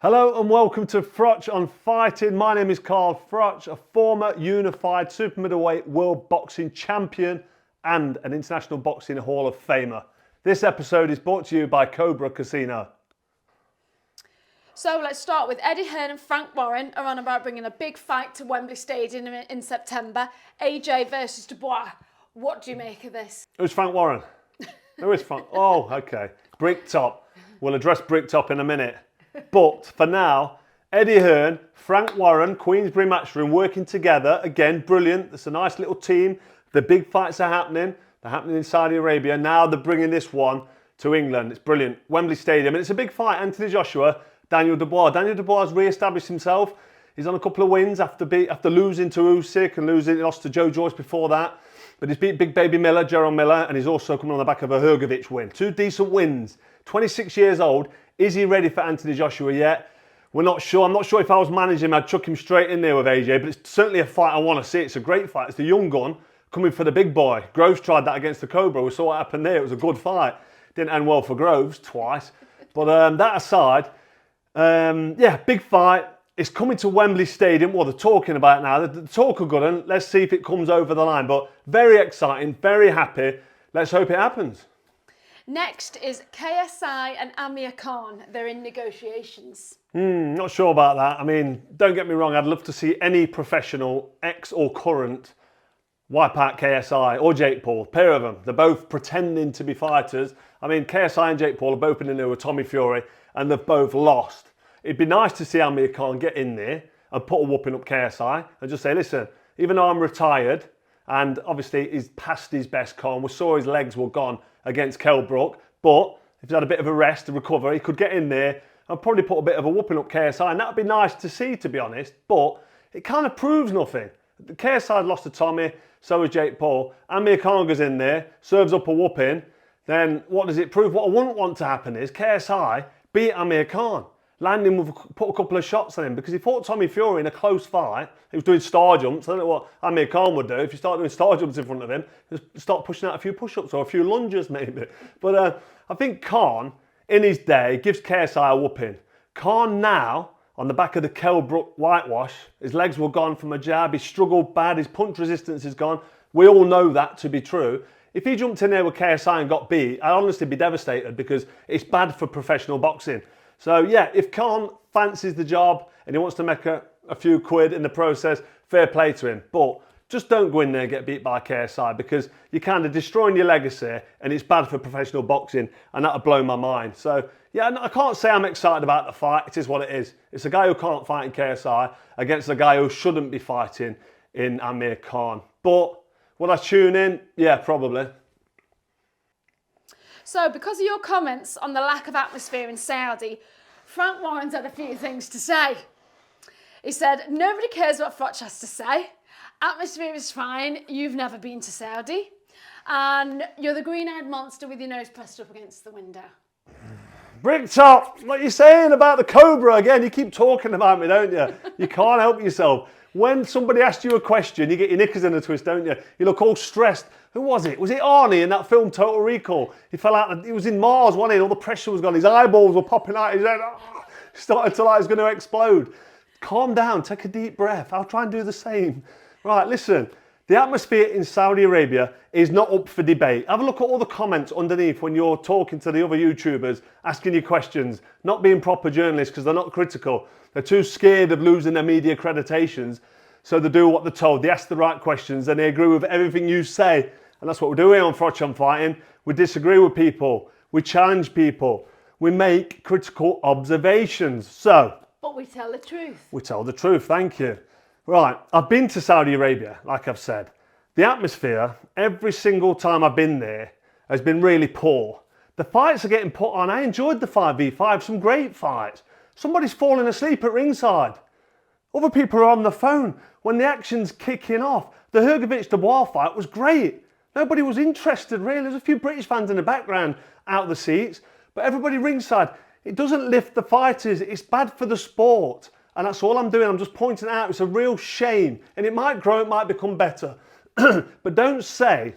Hello and welcome to Froch on Fighting. My name is Carl Froch, a former unified super middleweight world boxing champion and an International Boxing Hall of Famer. This episode is brought to you by Cobra Casino. So let's start with Eddie Hearn and Frank Warren are on about bringing a big fight to Wembley Stadium in September. AJ versus Dubois. What do you make of this? Who's Frank Warren? Who is Frank? Oh, okay. Bricktop. We'll address Bricktop in a minute. But for now, Eddie Hearn, Frank Warren, Queensberry Matchroom working together. Again, brilliant. It's a nice little team. The big fights are happening. They're happening in Saudi Arabia. Now they're bringing this one to England. It's brilliant. Wembley Stadium. And it's a big fight. Anthony Joshua, Daniel Dubois. Daniel Dubois has re-established himself. He's on a couple of wins after losing to Usyk and lost to Joe Joyce before that. But he's beat Big Baby Miller, Gerald Miller, and he's also coming on the back of a Hrgovic win. Two decent wins. 26 years old. Is he ready for Anthony Joshua yet? We're not sure. I'm not sure if I was managing him, I'd chuck him straight in there with AJ, but it's certainly a fight I want to see. It's a great fight. It's the young gun coming for the big boy. Groves tried that against the Cobra. We saw what happened there. It was a good fight. Didn't end well for Groves twice. But that aside, big fight. It's coming to Wembley Stadium. Well, they're talking about it now. The talk are good, and let's see if it comes over the line. But very exciting, very happy. Let's hope it happens. Next is KSI and Amir Khan. They're in negotiations. Not sure about that. I mean, don't get me wrong. I'd love to see any professional, ex or current, wipe out KSI or Jake Paul. Pair of them. They're both pretending to be fighters. I mean, KSI and Jake Paul are both in there with Tommy Fury, and they've both lost. It'd be nice to see Amir Khan get in there and put a whooping up KSI and just say, listen, even though I'm retired, and obviously he's past his best, Khan, we saw his legs were gone against Kell Brook, but if he's had a bit of a rest to recover, he could get in there and probably put a bit of a whooping up KSI, and that would be nice to see, to be honest, but it kind of proves nothing. KSI had lost to Tommy, so has Jake Paul. Amir Khan goes in there, serves up a whooping, then what does it prove? What I wouldn't want to happen is KSI beat Amir Khan. Landing put a couple of shots on him, because he fought Tommy Fury in a close fight. He was doing star jumps. I don't know what Amir Khan would do if you start doing star jumps in front of him. Just start pushing out a few push-ups or a few lunges maybe. But I think Khan, in his day, gives KSI a whooping. Khan now, on the back of the Kell Brook whitewash, his legs were gone from a jab. He struggled bad. His punch resistance is gone. We all know that to be true. If he jumped in there with KSI and got beat, I'd honestly be devastated, because it's bad for professional boxing. So yeah, if Khan fancies the job and he wants to make a few quid in the process, fair play to him. But just don't go in there and get beat by KSI, because you're kind of destroying your legacy and it's bad for professional boxing, and that'll blow my mind. So yeah, I can't say I'm excited about the fight. It is what it is. It's a guy who can't fight in KSI against a guy who shouldn't be fighting in Amir Khan. But will I tune in? Yeah, probably. So because of your comments on the lack of atmosphere in Saudi, Frank Warren's had a few things to say. He said, nobody cares what Froch has to say. Atmosphere is fine. You've never been to Saudi. And you're the green-eyed monster with your nose pressed up against the window. Bricktop, what are you saying about the Cobra again? You keep talking about me, don't you? You can't help yourself. When somebody asks you a question, you get your knickers in a twist, don't you? You look all stressed. Who was it? Was it Arnie in that film Total Recall? He fell out, he was in Mars, wasn't he? All the pressure was gone. His eyeballs were popping out. His head started to like it's going to explode. Calm down, take a deep breath. I'll try and do the same. Right, listen. The atmosphere in Saudi Arabia is not up for debate. Have a look at all the comments underneath when you're talking to the other YouTubers, asking you questions, not being proper journalists because they're not critical. They're too scared of losing their media accreditations, so they do what they're told. They ask the right questions and they agree with everything you say. And that's what we do here on Froch on Fighting. We disagree with people. We challenge people. We make critical observations. But we tell the truth. We tell the truth, thank you. Right, I've been to Saudi Arabia, like I've said. The atmosphere, every single time I've been there, has been really poor. The fights are getting put on. I enjoyed the 5v5, some great fights. Somebody's falling asleep at ringside. Other people are on the phone when the action's kicking off. The Hrgovic-Dubois fight was great. Nobody was interested, really. There's a few British fans in the background out of the seats, but everybody ringside. It doesn't lift the fighters. It's bad for the sport. And that's all I'm doing. I'm just pointing out it's a real shame. And it might grow, it might become better. But don't say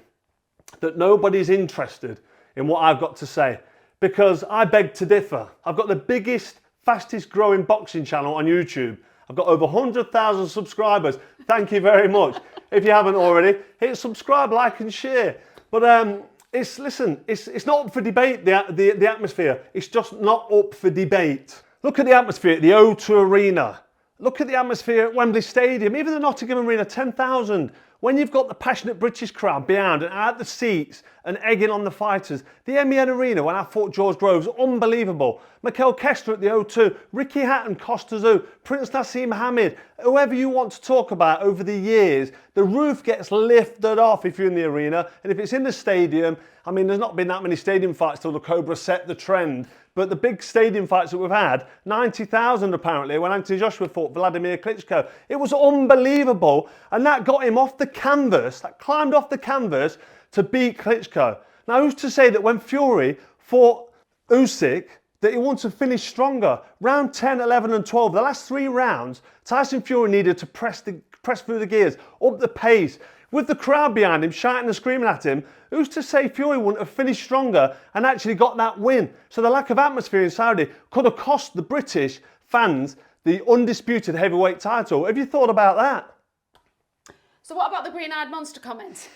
that nobody's interested in what I've got to say, because I beg to differ. I've got the biggest fastest growing boxing channel on YouTube. I've got over 100,000 subscribers. Thank you very much. If you haven't already, hit subscribe, like and share. But it's not up for debate, the atmosphere. It's just not up for debate. Look at the atmosphere at the O2 Arena. Look at the atmosphere at Wembley Stadium, even the Nottingham Arena, 10,000. When you've got the passionate British crowd behind and at the seats and egging on the fighters. The MEN Arena when I fought George Groves, unbelievable. Mikel Kessler at the O2, Ricky Hatton, Costa Zoo, Prince Nassim Hamid, whoever you want to talk about over the years, the roof gets lifted off if you're in the arena. And if it's in the stadium, I mean, there's not been that many stadium fights till the Cobra set the trend. But the big stadium fights that we've had, 90,000 apparently, when Anthony Joshua fought Vladimir Klitschko. It was unbelievable. And that got him off the canvas, that climbed off the canvas to beat Klitschko. Now, who's to say that when Fury fought Usyk, that he wanted to finish stronger? Round 10, 11 and 12, the last 3 rounds, Tyson Fury needed to press through the gears, up the pace. With the crowd behind him, shouting and screaming at him, who's to say Fury wouldn't have finished stronger and actually got that win? So the lack of atmosphere in Saudi could have cost the British fans the undisputed heavyweight title. Have you thought about that? So what about the green-eyed monster comment?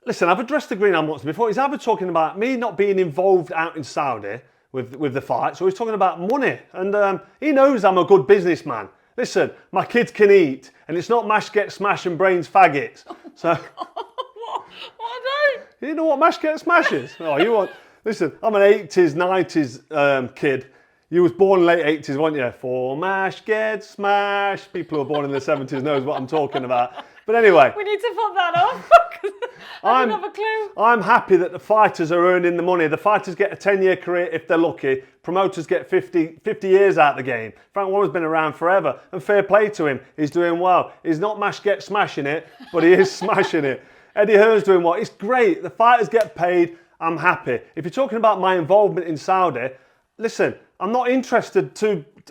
Listen, I've addressed the green-eyed monster before. He's either talking about me not being involved out in Saudi with the fights, or he's talking about money. And he knows I'm a good businessman. Listen, my kids can eat, and it's not mash get smash and brains faggots. So, What do? you know what mash get smash is? Oh, you want? Listen, I'm an 80s, 90s kid. You was born late 80s, weren't you? For mash get smash. People who are born in the 70s knows what I'm talking about. But anyway. We need to put that off. I don't have a clue. I'm happy that the fighters are earning the money. The fighters get a 10-year career if they're lucky. Promoters get 50 years out of the game. Frank Warren's been around forever, and fair play to him. He's doing well. He's not mash get smashing it, but he is smashing it. Eddie Hearn's doing well. It's great. The fighters get paid. I'm happy. If you're talking about my involvement in Saudi, listen, I'm not interested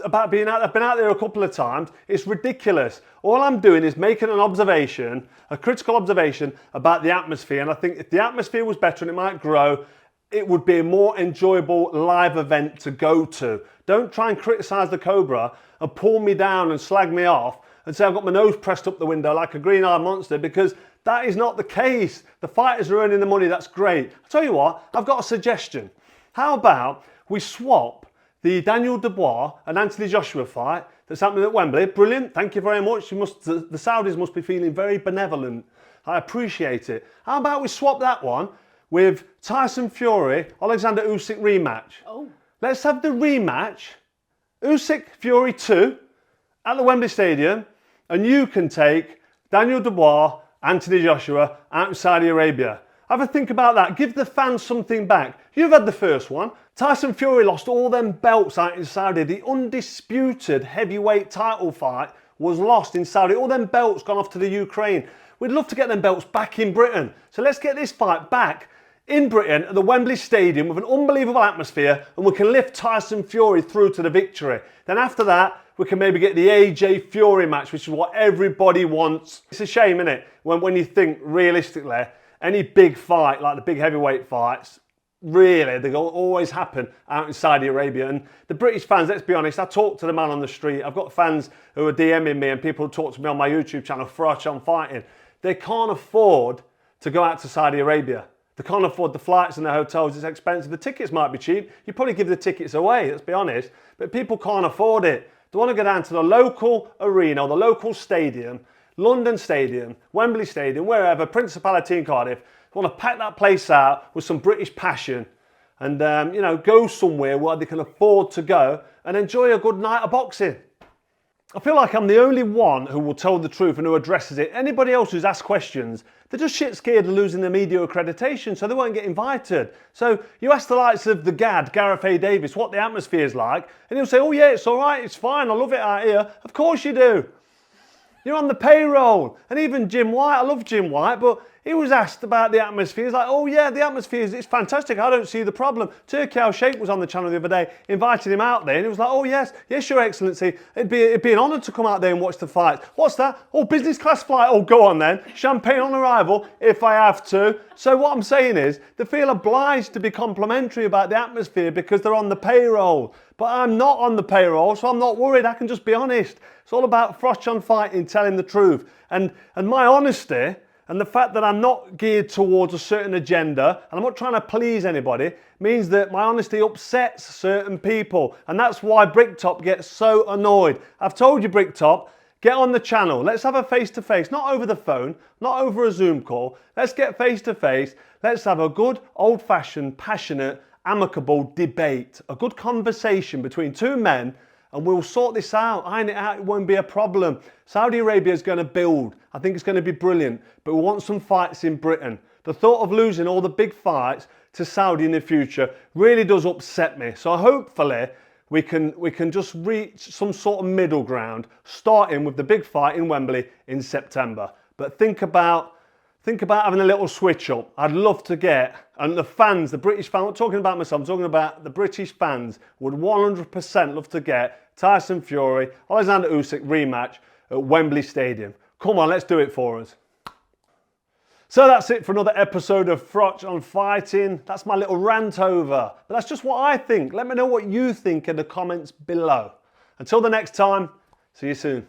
about being out there. I've been out there a couple of times. It's ridiculous. All I'm doing is making an observation, a critical observation about the atmosphere. And I think if the atmosphere was better and it might grow, it would be a more enjoyable live event to go to. Don't try and criticise the Cobra and pull me down and slag me off and say I've got my nose pressed up the window like a green-eyed monster, because that is not the case. The fighters are earning the money. That's great. I'll tell you what, I've got a suggestion. How about we swap the Daniel Dubois and Anthony Joshua fight that's happening at Wembley? Brilliant, thank you very much. The Saudis must be feeling very benevolent. I appreciate it. How about we swap that one with Tyson Fury, Alexander Usyk rematch? Oh. Let's have the rematch, Usyk Fury 2 at the Wembley Stadium, and you can take Daniel Dubois, Anthony Joshua out in Saudi Arabia. Have a think about that. Give the fans something back. You've had the first one. Tyson Fury lost all them belts out in Saudi. The undisputed heavyweight title fight was lost in Saudi. All them belts gone off to the Ukraine. We'd love to get them belts back in Britain. So let's get this fight back in Britain at the Wembley Stadium with an unbelievable atmosphere, and we can lift Tyson Fury through to the victory. Then after that, we can maybe get the AJ Fury match, which is what everybody wants. It's a shame, isn't it, when you think realistically, any big fight, like the big heavyweight fights, really, they always happen out in Saudi Arabia. And the British fans, let's be honest, I talk to the man on the street. I've got fans who are DMing me, and people who talk to me on my YouTube channel, Froch on Fighting. They can't afford to go out to Saudi Arabia. They can't afford the flights and the hotels. It's expensive. The tickets might be cheap. You probably give the tickets away, let's be honest. But people can't afford it. They want to go down to the local arena or the local stadium, London Stadium, Wembley Stadium, wherever, Principality in Cardiff. They want to pack that place out with some British passion and, go somewhere where they can afford to go and enjoy a good night of boxing. I feel like I'm the only one who will tell the truth and who addresses it. Anybody else who's asked questions, they're just shit scared of losing their media accreditation, so they won't get invited. So you ask the likes of the Gad, Gareth Davies, what the atmosphere is like, and he'll say, oh yeah, it's all right, it's fine, I love it out here. Of course you do. You're on the payroll. And even Jim White, I love Jim White, but he was asked about the atmosphere. He's like, oh yeah, the atmosphere it's fantastic. I don't see the problem. Turki Al-Sheikh was on the channel the other day, invited him out there, and he was like, oh yes, Your Excellency. It'd be an honour to come out there and watch the fight. What's that? Oh, business class flight. Oh, go on then. Champagne on arrival, if I have to. So what I'm saying is, they feel obliged to be complimentary about the atmosphere because they're on the payroll. But I'm not on the payroll, so I'm not worried. I can just be honest. It's all about Froch on Fighting, telling the truth. And my honesty and the fact that I'm not geared towards a certain agenda and I'm not trying to please anybody means that my honesty upsets certain people. And that's why Bricktop gets so annoyed. I've told you, Bricktop, get on the channel. Let's have a face-to-face, not over the phone, not over a Zoom call. Let's get face-to-face. Let's have a good, old-fashioned, passionate, amicable debate, a good conversation between two men, and we'll sort this out. Iron it out, it won't be a problem. Saudi Arabia is going to build. I think it's going to be brilliant, but we want some fights in Britain. The thought of losing all the big fights to Saudi in the future really does upset me. So hopefully we can just reach some sort of middle ground, starting with the big fight in Wembley in September. But think about having a little switch up. I'd love to get, and the fans, the British fans, I'm not talking about myself, I'm talking about the British fans, would 100% love to get Tyson Fury, Alexander Usyk rematch at Wembley Stadium. Come on, let's do it for us. So that's it for another episode of Froch on Fighting. That's my little rant over. But that's just what I think. Let me know what you think in the comments below. Until the next time, see you soon.